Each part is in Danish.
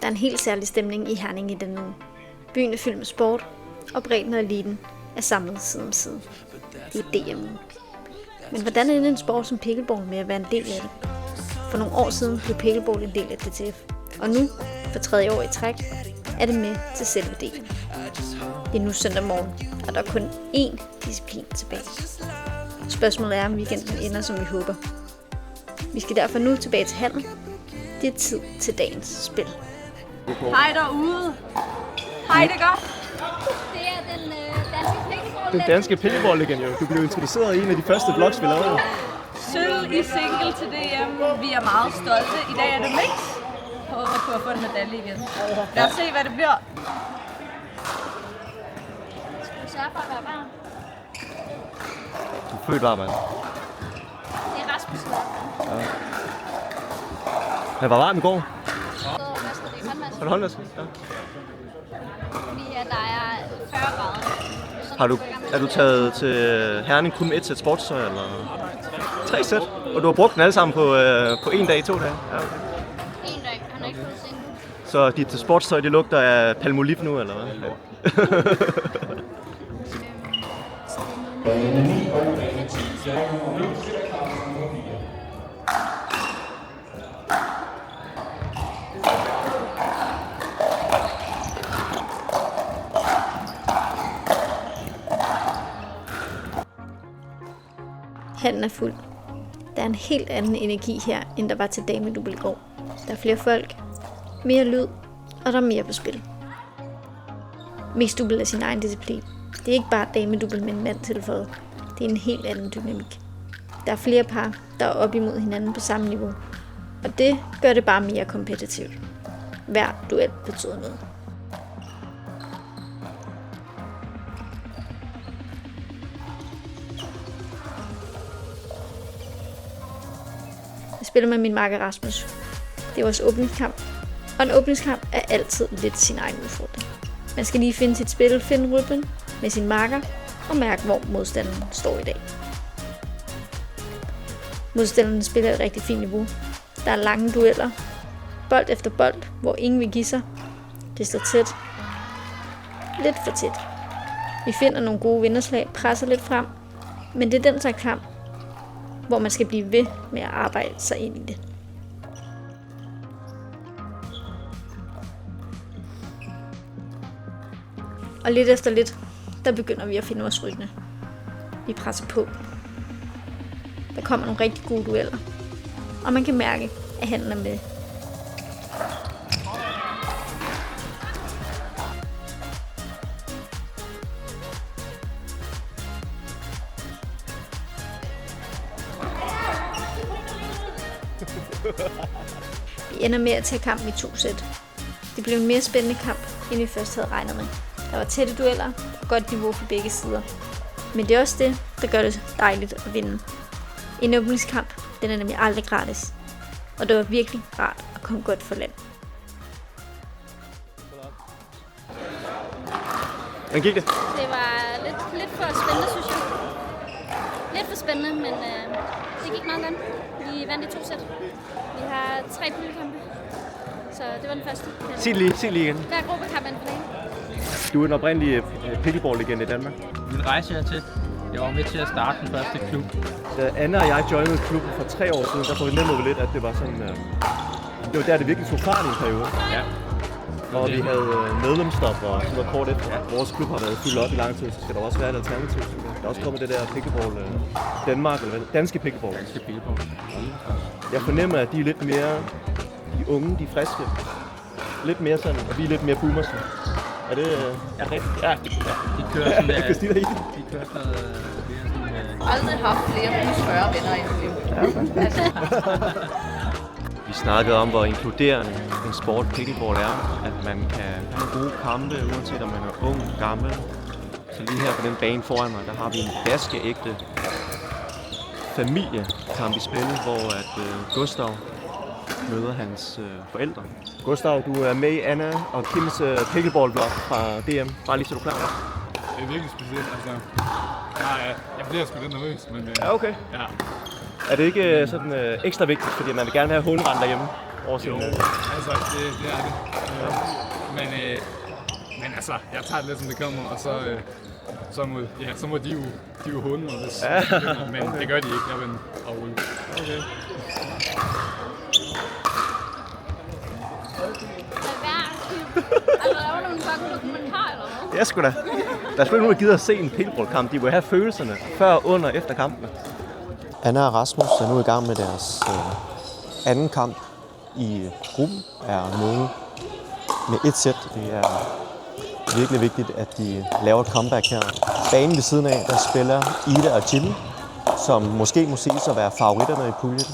er en helt særlig stemning i Herning i denne uge. Byen er fyldt med sport, og bredden og eliten er samlet side om side. Det er DM-uge. Men hvordan er det en sport som pickleball med at være en del af det? For nogle år siden blev pickleball en del af DTF, og nu, for 3. år i træk, er det med til selve DM. Det er nu søndag morgen, og der er kun én disciplin tilbage. Spørgsmålet er, om weekenden ender, som vi håber. Vi skal derfor nu tilbage til hallen. Det er tid til dagens spil. Hej derude. Hej, det godt. Det er den danske pickleball. Den danske pickleball-legende, jo. Du blev introduceret i en af de første vlogs, vi lavede. Sølv i single til DM. Vi er meget stolte. I dag er det mix. Håber på at få en medalje igen. Lad os se, hvad det bliver. Skal du sørge for at være varm? Du er født varm, mand. Det er Rasmus. Ja. Jeg var varm i går. Har Har du håndvask? Ja. Der er 40 grader. Er du taget til Herning kun med et sæt sportstøj, eller 3 sæt? Og du har brugt den alle sammen på 1 dag, 2 dage? Ja, okay. En dag. Han har ikke fået sengen. Så dit sportstøj, det lugter af Palmolive nu, eller hvad? Hallen er fuld. Der er en helt anden energi her, end der var til damedubbel i går. Der er flere folk, mere lyd, og der er mere på spil. Mixed dubbel er sin egen disciplin. Det er ikke bare damedubbel med en mand tilføjet. Det er en helt anden dynamik. Der er flere par, der er op imod hinanden på samme niveau. Og det gør det bare mere kompetitivt. Hver duel betyder noget. Jeg spiller med min makker Rasmus. Det er vores åbningskamp, og en åbningskamp er altid lidt sin egen udfordring. Man skal lige finde sit spil, finde rytmen med sin makker og mærke, hvor modstanderen står i dag. Modstanderen spiller et rigtig fint niveau. Der er lange dueller, bold efter bold, hvor ingen vil give sig. Det står tæt. Lidt for tæt. Vi finder nogle gode vinderslag, presser lidt frem, men det er den slags kamp, hvor man skal blive ved med at arbejde sig ind i det. Og lidt efter lidt, der begynder vi at finde vores rytme. Vi presser på. Der kommer nogle rigtig gode dueller, og man kan mærke, at handen er med. Vi ender med at tage kampen i 2 sæt. Det blev en mere spændende kamp, end vi først havde regnet med. Der var tætte dueller og godt niveau på begge sider. Men det er også det, der gør det dejligt at vinde. En åbningskamp, den er nemlig aldrig gratis. Og det var virkelig rart at komme godt for land. Hvordan gik det? Det var lidt for spændende, synes jeg. Lidt for spændende, men det gik meget godt. Vi vandt i 2 sæt. Vi har 3 puljekampe, så det var den første. Sig lige igen. Hver gruppekamp er en finale. Du er en oprindelig pickleball-legende i Danmark. Min rejse hertil. Jeg var med til at starte den første klub. Da Anna og jeg joinede klubben for 3 år siden, der fornemmede vi lidt, at det var sådan... det var der, det virkelig tog fart i en periode. Ja. Hvor vi havde medlemsstop og sådan noget kort efter. Vores klub har været fyldt op i lang tid, så skal der også være et alternativ. Der er også kommet det der pickleball Danmark, eller hvad? Danske pickleball. Danske pickleball. Jeg fornemmer, at de er lidt mere de unge, de friske. Lidt mere sådan, og vi er lidt mere boomerske. Er det rigtigt? Ja. De kører sådan der... Jeg kan sige dig i. De kører sådan noget... Aldrig haft flere plus 40 venner i mit liv. Vi snakkede om, hvor inkluderende en sport pickleball er. At man kan have gode kampe, uanset om man er ung eller gammel. Så lige her på den bane foran mig, der har vi en vaskeægte familiekamp i spil, hvor at Gustav møder hans forældre. Gustav, du er med i Anna og Kims pickleball-blog fra DM. Bare lige så du er klar. Det er virkelig specielt, altså. Jeg bliver sgu lidt nervøs, men... Ja, okay. Ja. Er det ikke sådan ekstra vigtigt, fordi man vil gerne have hundrende derhjemme? år siden? Jo, altså det er det. Men altså, jeg tager det lidt som det kommer, og så må de jo hunde mig, hvis de vinder, men det gør de ikke. Jeg vil afrulle. Okay. Ja, sgu da. Der er selvfølgelig nogen, der gider at se en pickleballkamp. De vil have følelserne før, under og efter kampene. Anna og Rasmus er nu i gang med deres anden kamp i gruppen. Er nede med 1 sæt. Det er virkelig vigtigt, at de laver et comeback her. Banen ved siden af, der spiller Ida og Jimmy, som måske må ses at være favoritterne i puljen.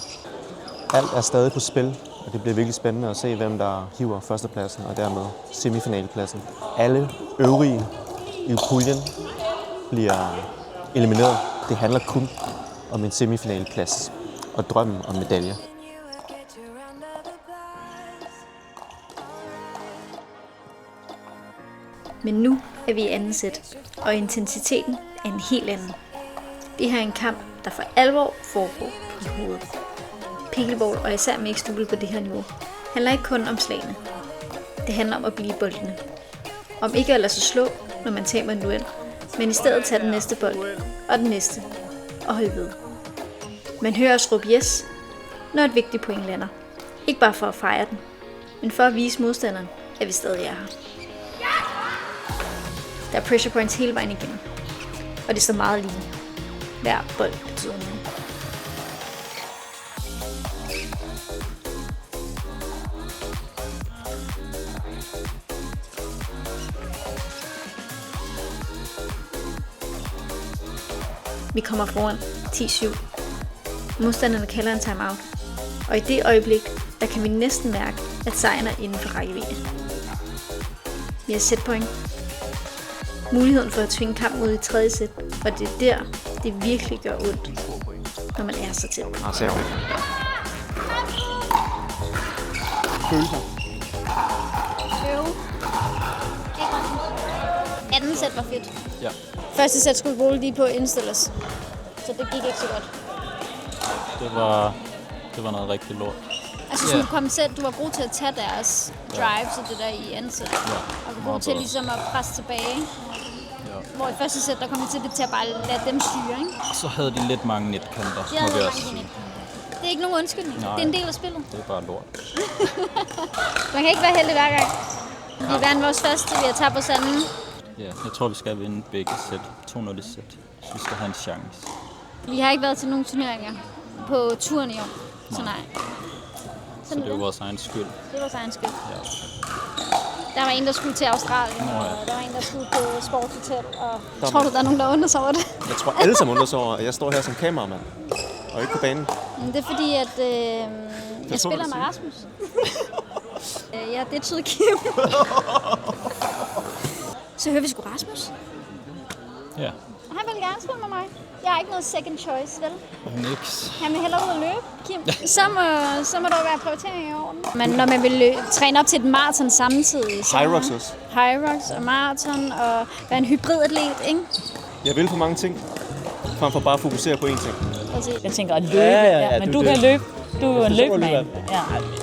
Alt er stadig på spil, og det bliver virkelig spændende at se, hvem der hiver førstepladsen og dermed semifinalepladsen. Alle øvrige i puljen bliver elimineret. Det handler kun om en semifinaleplads og drømmen om medalje. Men nu er vi i anden sæt, og intensiteten er en helt anden. Det her er en kamp, der for alvor foregår på hovedet. Pickleball, og især mixed double på det her niveau, handler ikke kun om slagene. Det handler om at blive boldene. Om ikke at lade sig slå, når man taber en duel, men i stedet tage den næste bold, og den næste, og holde ved. Man hører os råbe yes, når et vigtigt point lander. Ikke bare for at fejre den, men for at vise modstanderen, at vi stadig er her. Der er pressure points hele vejen igennem, og det står meget lige. Hver bold betyder noget. Vi kommer foran 10-7. Modstanderne kalder en timeout, og i det øjeblik, der kan vi næsten mærke, at sejren er inden for rækkevidde. Vi har setpoint. Muligheden for at tvinge kampen ud i 3. sæt, og det er der, det virkelig gør ondt, når man er så tæt. Følelser. Anden sæt var fedt. Ja. Første sæt skulle Bole lige på indstille så det gik ikke så godt. Det var noget rigtig lort. Altså sådan, du var god til at tage deres drive, så det der i anden sæt. Og var god til ligesom at presse tilbage. Ja. Hvor i første sæt, der kom vi til at bare lade dem styre, ikke? Og så havde de lidt mange netkanter, må vi også sige. Det er ikke nogen undskyldning. Nej, det er en del af spillet. Det er bare lort. Man kan ikke være heldig hver gang. Vi vandt vores første, vi har tabt vores anden. Ja, jeg tror, vi skal vinde begge sæt. 2-0 sæt. Så vi skal have en chance. Vi har ikke været til nogen turneringer på turen i år, så nej. Så det er jo vores egen skyld. Det er vores egen skyld. Ja. Der var en, der skulle til Australien, og der var en, der skulle på sportshotel, og tror du, der er nogen, der undrer sig over det? Jeg tror alle sammen undrer sig over, at jeg står her som kameramand og ikke på banen. Det er fordi, at jeg spiller med Rasmus. Ja, det er tydeligt Kim. Så hører vi sgu Rasmus. Ja. Han vil gerne spille med mig. Jeg har ikke noget second choice, vel? Niks. Han vil hellere ud og løbe, Kim. Så må der være prioritering i orden. Men når man vil træne op til et maraton samtidig... Hyrox også. Hyrox og maraton og være en hybridatlet, ikke? Jeg vil for mange ting, frem for bare at fokusere på én ting. Præcis. Jeg tænker at løbe, ja, men du kan løbe. Du er jo en løbemand. Ja.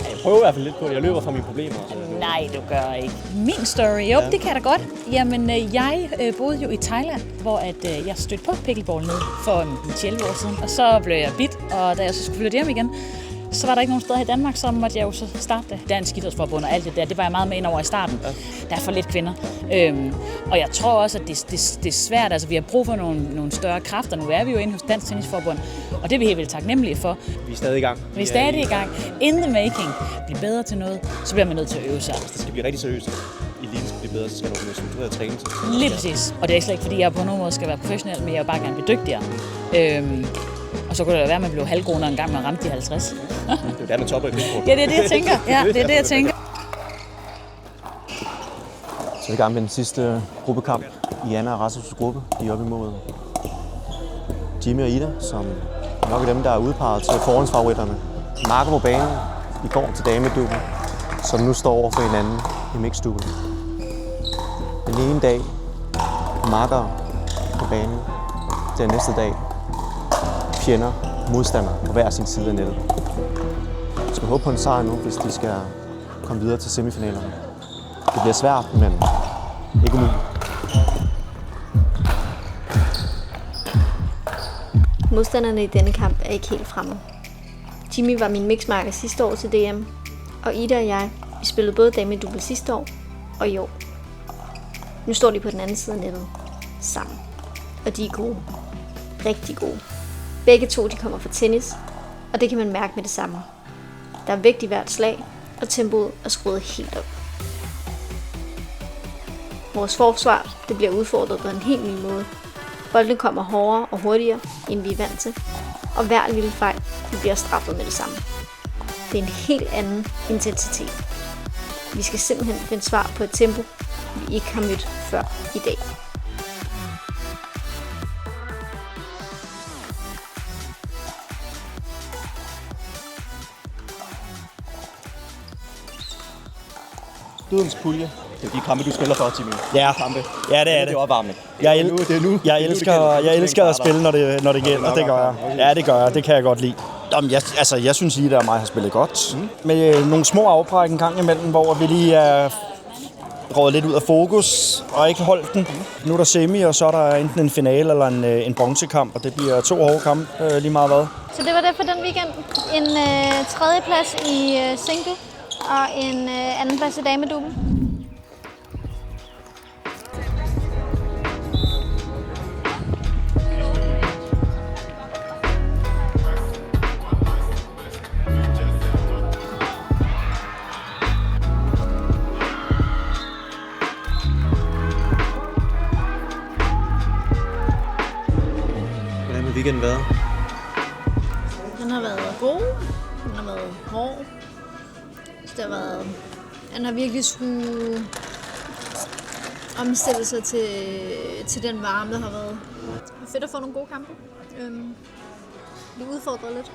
Jeg prøver i hvert fald lidt på det. Jeg løber fra mine problemer. Nej, du gør ikke. Min story, jo, det kan jeg da godt. Jamen, jeg boede jo i Thailand, hvor jeg stødte på pickleball ned for 11 år siden. Og så blev jeg bidt, og da jeg så skulle flytte hjem igen, så var der ikke nogen steder i Danmark, så måtte jeg jo så starte Dansk Idrætsforbund og alt det der. Det var jeg meget med ind over i starten. Der er for lidt kvinder. Og jeg tror også, at det er svært. Altså, vi har brug for nogle større kræfter. Nu er vi jo inde hos Dansk Tennisforbund, og det er vi helt vildt taknemmelige for. Vi er stadig i gang. Vi er stadig i gang. In the making. Blive bedre til noget, så bliver man nødt til at øve sig. Hvis det skal blive rigtig seriøst, eliten skal blive bedre, så skal der noget struktureret træning til. Lige præcis. Og det er slet ikke, fordi jeg på nogen måde skal være professionel, men jeg vil bare gerne blive dygtigere. Og så kunne det være, at man blev halvgroner en gang, man ramte de 50. Det er jo der, man topper i pickleball. Ja, det er det, jeg tænker. Ja, det er det, jeg tænker. Så er vi i gang med den sidste gruppekamp i Anna og Rasmus' gruppe. De er oppe imod Jimmy og Ida, som nok er dem, der er udpeget til forhåndsfavoritterne. Marker på banen i går til damedubbel, som nu står over for hinanden i mixed double. Den ene dag marker på banen, den næste dag fjender modstandere på hver sin side af nettet. De skal håbe på en sejr nu, hvis de skal komme videre til semifinalerne. Det bliver svært, men ikke umuligt. Modstanderne i denne kamp er ikke helt fremme. Jimmy var min mixmarker sidste år til DM, og Ida og jeg, vi spillede både damedouble sidste år og i år. Nu står de på den anden side af nettet, sammen. Og de er gode. Rigtig gode. Begge to de kommer fra tennis, og det kan man mærke med det samme. Der er vægt i hvert slag, og tempoet er skruet helt op. Vores forsvar det bliver udfordret på en helt ny måde. Bolden kommer hårdere og hurtigere, end vi er vant til, og hver lille fejl bliver straffet med det samme. Det er en helt anden intensitet. Vi skal simpelthen finde svar på et tempo, vi ikke har mødt før i dag. Dødens pulje. Det er de kampe, du spiller for, Jimmy. Ja, ja det er det. Det er opvarmende. Jeg elsker at spille, når det gælder. Det gør jeg. Ja, det gør jeg. Det kan jeg godt lide. Jamen, jeg synes lige, at mig har spillet godt. Med nogle små afbræk en gang imellem, hvor vi lige er røget lidt ud af fokus og ikke holdt den. Nu er der semi, og så er der enten en finale eller en bronzekamp, og det bliver 2 hårde kampe lige meget hvad. Så det var det for den weekend. En tredjeplads i single og en andenplads i damedouble. Hvordan har weekenden været? Den har været god. Den har været hård. Det har været... Han har virkelig skulle omstille sig til den varme, der har været. Det er fedt at få nogle gode kampe. Vi udfordrede lidt.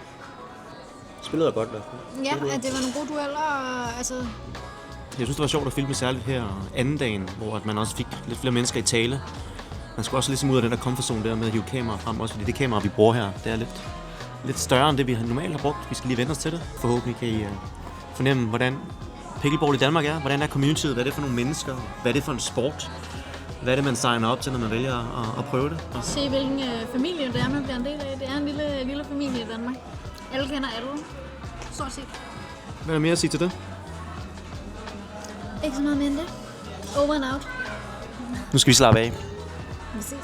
Spillede godt i hvert fald. Ja, at det var nogle gode dueller. Og, altså... Jeg synes, det var sjovt at filme særligt her anden dagen, hvor man også fik lidt flere mennesker i tale. Man skulle også ligesom ud af den der comfort-zone der med at hive kameraer frem, også fordi det kamera, vi bruger her, det er lidt større end det, vi normalt har brugt. Vi skal lige vende os til det. Forhåbentlig kan I fornemme, hvordan pickleball i Danmark er, hvordan er communityet, hvad er det for nogle mennesker, hvad er det for en sport, hvad er det, man signer op til, når man vælger at prøve det. Se, hvilken familie det er, man bliver en del af. Det er en lille familie i Danmark. Alle kender alle, stort set. Hvad er der mere at sige til det? Ikke så meget mere end det. Over and out. Nu skal vi slappe af. Vi ses.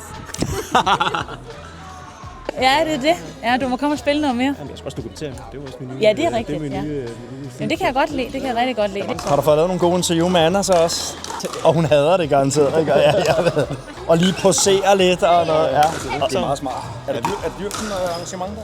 Ja, det er det. Ja, du må komme og spille noget mere. Jamen, jeg skal også dokumentere. Det er jo også min nye... Ja, det er rigtigt. Det er min nye, Jamen, det kan jeg godt lide. Det kan jeg rigtig godt lide. Har du fået lavet nogle gode interview med Anna så også? Og hun hader det garanteret, ikke? Ja, og lige posere lidt og noget. Ja, det er meget smart. Er det dyrt arrangement der?